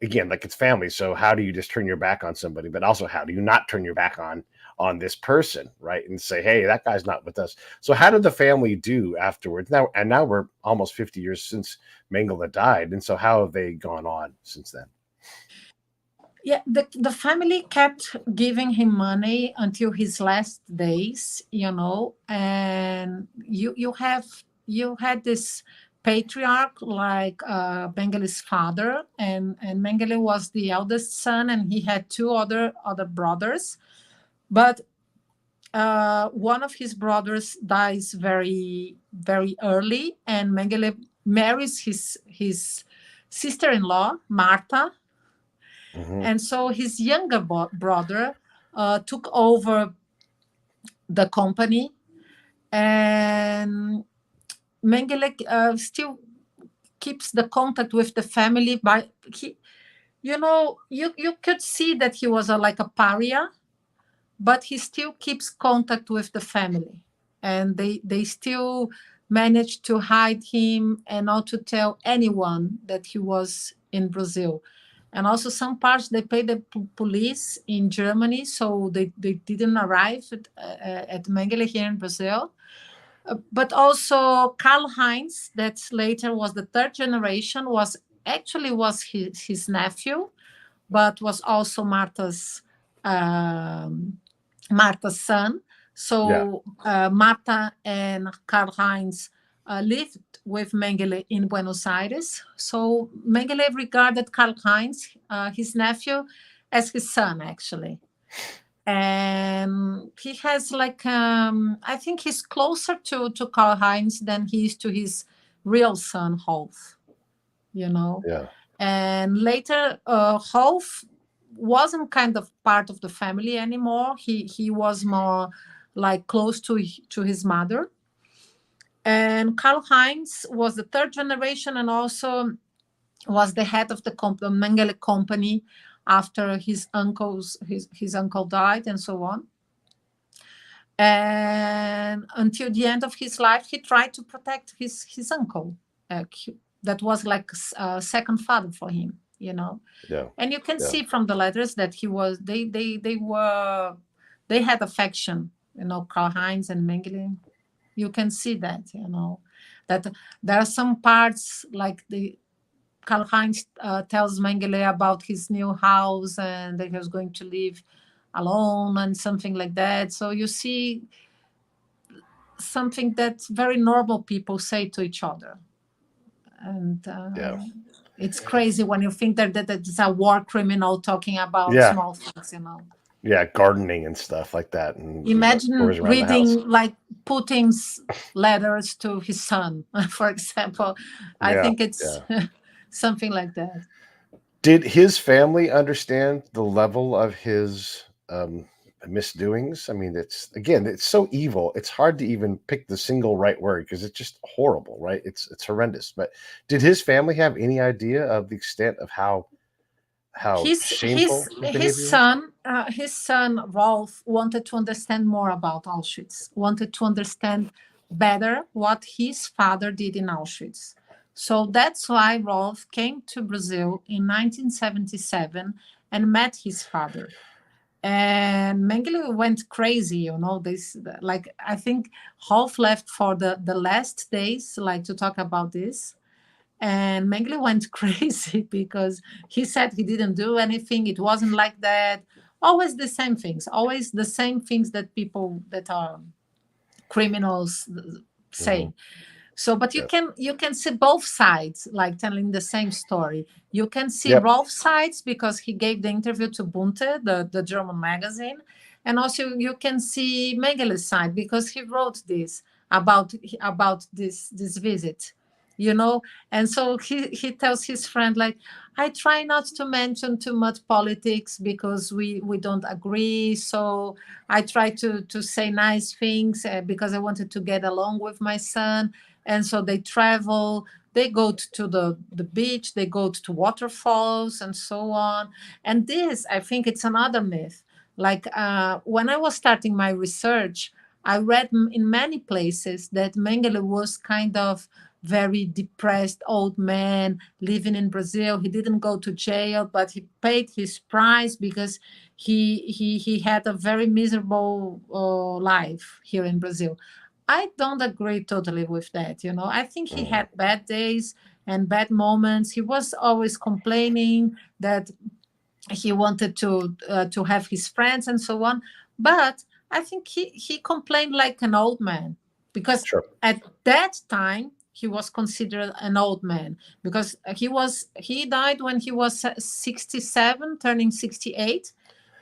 again, like it's family, so how do you just turn your back on somebody, but also how do you not turn your back on this person, right, and say, hey, that guy's not with us? So how did the family do afterwards? Now we're almost 50 years since Mengele died, and so how have they gone on since then? yeah, the family kept giving him money until his last days, and you had this patriarch like Mengele's father, and Mengele was the eldest son, and he had two other brothers, but one of his brothers dies very, very early, and Mengele marries his sister-in-law Marta, Hmm. and so his younger brother took over the company, and Mengele still keeps the contact with the family. By you could see that he was like a pariah, but he still keeps contact with the family, and they still managed to hide him and not to tell anyone that he was in Brazil. And also some parts they paid the police in Germany, so they didn't arrive at Mengele here in Brazil. But also Karl Heinz, that later was the third generation, was his nephew, but was also um, Marta's son. Yeah. So Marta and Karl Heinz lived with Mengele in Buenos Aires. So Mengele regarded Karl Heinz, his nephew, as his son, actually. And he has I think he's closer to Karl Heinz than he is to his real son, Rolf, you know. Yeah. And later, Rolf wasn't kind of part of the family anymore. He was more like close to his mother. And Karl Heinz was the third generation, and also was the head of the Mengele company after his uncle died, and so on. And until the end of his life, he tried to protect his uncle. That was like a second father for him, Yeah. and you can Yeah. see from the letters that he was they had affection, Karl Heinz and Mengele. You can see that, that there are some parts like the Karl Heinz tells Mengele about his new house and that he was going to live alone and something like that. So you see something that very normal people say to each other. And Yeah. it's crazy when you think that it's a war criminal talking about Yeah. small things. Yeah. Gardening and stuff like that, and Imagine chores around the house. reading like Putin's letters to his son, for example. I Yeah. think it's Yeah. something like that. Did his family understand the level of his misdoings? I mean, it's so evil. It's hard to even pick the single right word because it's just horrible, right? It's horrendous. But did his family have any idea of the extent of how His shameful his his his behavior was? son Rolf wanted to understand more about Auschwitz. Wanted to understand better what his father did in Auschwitz. So that's why Rolf came to Brazil in 1977 and met his father. And Mengele went crazy, this, like, I think Rolf left for the last days, like, to talk about this. And Mengele went crazy because he said he didn't do anything. It wasn't like that. Always the same things, always the same things that people that are criminals Hmm. say. So, but Yes. you can see both sides, like telling the same story. You can see Yep. Rolf's sides because he gave the interview to Bunte, the German magazine, and also you can see Mengele's side because he wrote this about this visit, And so he tells his friend, like, I try not to mention too much politics because we don't agree. So I try to say nice things because I wanted to get along with my son. And so they travel, they go to the beach, they go to waterfalls and so on. And this, I think, it's another myth. Like, when I was starting my research, I read in many places that Mengele was kind of very depressed old man living in Brazil. He didn't go to jail, but he paid his price because he had a very miserable life here in Brazil. I don't agree totally with that. I think he Hmm. had bad days and bad moments. He was always complaining that he wanted to have his friends and so on. But I think he complained like an old man because Sure. at that time he was considered an old man because he died when he was 67, turning 68.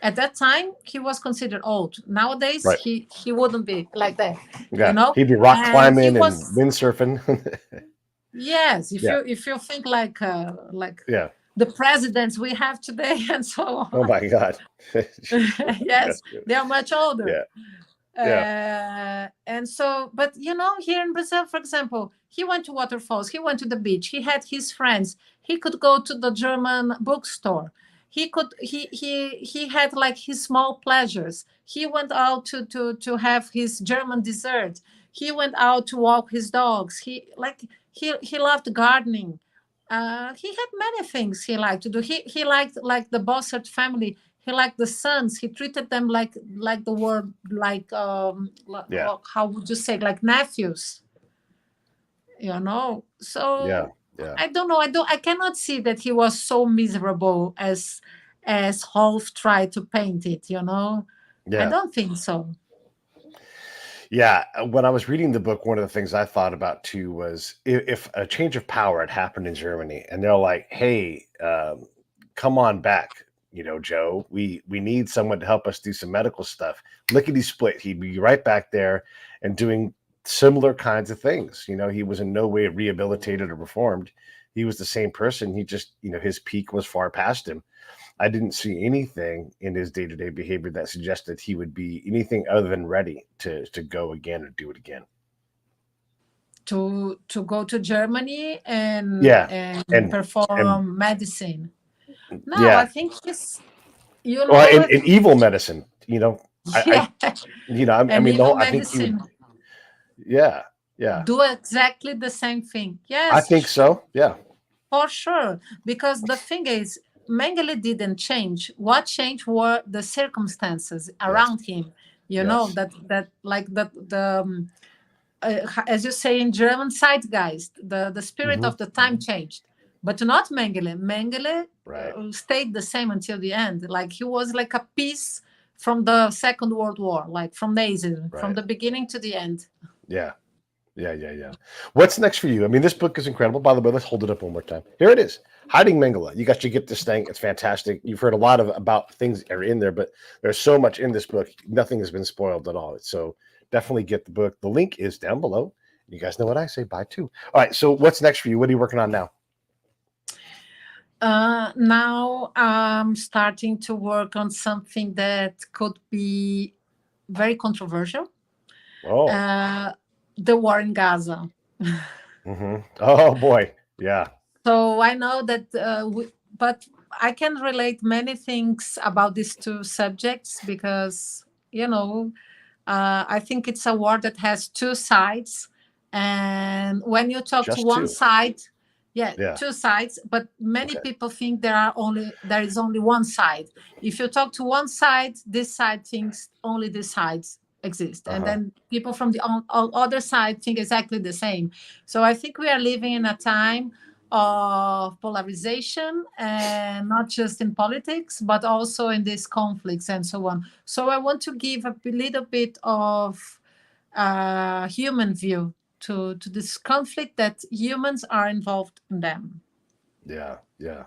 At that time he was considered old. Nowadays Right. he wouldn't be like that, Yeah. He'd be rock and he climbing and was. windsurfing. Yes, if Yeah. you think like Yeah. the presidents we have today and so Oh on. my God. Yes, That's good. they are much older. Yeah. Yeah. And so, but here in Brazil, for example, he went to waterfalls, he went to the beach, he had his friends, he could go to the German bookstore, he had like his small pleasures. He went out to have his German dessert. He went out to walk his dogs. He loved gardening. He had many things he liked to do. He liked like the Bossert family. He liked the sons. He treated them like the word like Yeah. how would you say, like nephews, Yeah. So Yeah. I don't know. I cannot see that he was so miserable as Rolf tried to paint it. I Yeah. don't think so. Yeah, when I was reading the book, one of the things I thought about too was if a change of power had happened in Germany, and they're like, "Hey, come on back, Joe. We need someone to help us do some medical stuff." Lickety split, he'd be right back there and doing similar kinds of things. He was in no way rehabilitated or reformed. He was the same person. He just, his peak was far past him. I didn't see anything in his day-to-day behavior that suggested he would be anything other than ready to go again or do it again. To go to Germany and Yeah, and and and perform medicine. No, I yeah, think he's, well, I in think, evil medicine, I yeah, I and mean, evil I think he would. medicine Yeah, yeah, do exactly the same thing. I Yes, think so. Yeah, for sure. Because the thing is, Mengele didn't change. What changed were the circumstances yes, around him. yes, That like as you say in German, Zeitgeist, the spirit hmm, of the time changed. But not Mengele. Mengele right, stayed the same until the end. Like he was like a piece from the Second World War, like from Nazism, from right, the beginning to the end. yeah. Yeah, yeah, yeah. What's next for you? I mean, this book is incredible. By the way, let's hold it up one more time. Here it is, Hiding Mengele. You got to get this thing. It's fantastic. You've heard a lot about things that are in there, but there's so much in this book. Nothing has been spoiled at all. So definitely get the book. The link is down below. You guys know what I say. Buy two. All right. So what's next for you? What are you working on now? Now I'm starting to work on something that could be very controversial. Oh, Uh, the war in Gaza. oh boy. Yeah. So I know that, but I can relate many things about these two subjects because, I think it's a war that has two sides. And when you talk to Just one two. side, Yeah, Yeah. two sides, but many Okay. people think there is only one side. If you talk to one side, this side thinks only this sides exist, and Uh-huh. then people from the other side think exactly the same. So I think we are living in a time of polarization, and not just in politics, but also in these conflicts and so on. So I want to give a little bit of human view to this conflict, that humans are involved in them. Yeah. Yeah.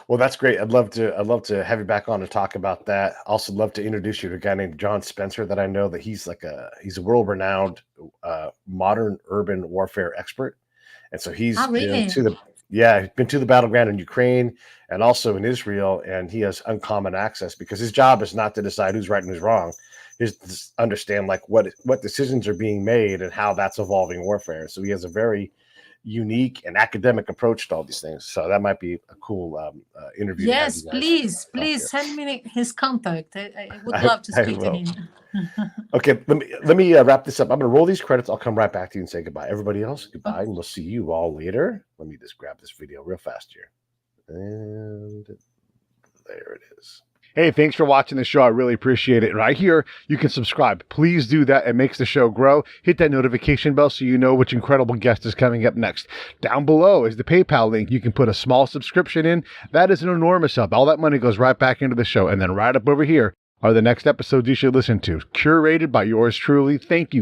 Well, that's great. I'd love to have you back on to talk about that. Also love to introduce you to a guy named John Spencer that I know that he's a world-renowned modern urban warfare expert. And so Oh, really? he's been to the battleground in Ukraine and also in Israel, and he has uncommon access because his job is not to decide who's right and who's wrong. Is to understand like what decisions are being made and how that's evolving warfare. So he has a very unique and academic approach to all these things. So that might be a cool interview to have Yes, you guys please, talk please here. send me his contact. I would I, love to I speak to will. him. Okay, let me wrap this up. I'm going to roll these credits. I'll come right back to you and say goodbye. Everybody else, goodbye, and we'll see you all later. Let me just grab this video real fast here. And there it is. Hey, thanks for watching the show. I really appreciate it. Right here, you can subscribe. Please do that. It makes the show grow. Hit that notification bell so you know which incredible guest is coming up next. Down below is the PayPal link. You can put a small subscription in. That is an enormous help. All that money goes right back into the show. And then right up over here are the next episodes you should listen to, curated by yours truly. Thank you.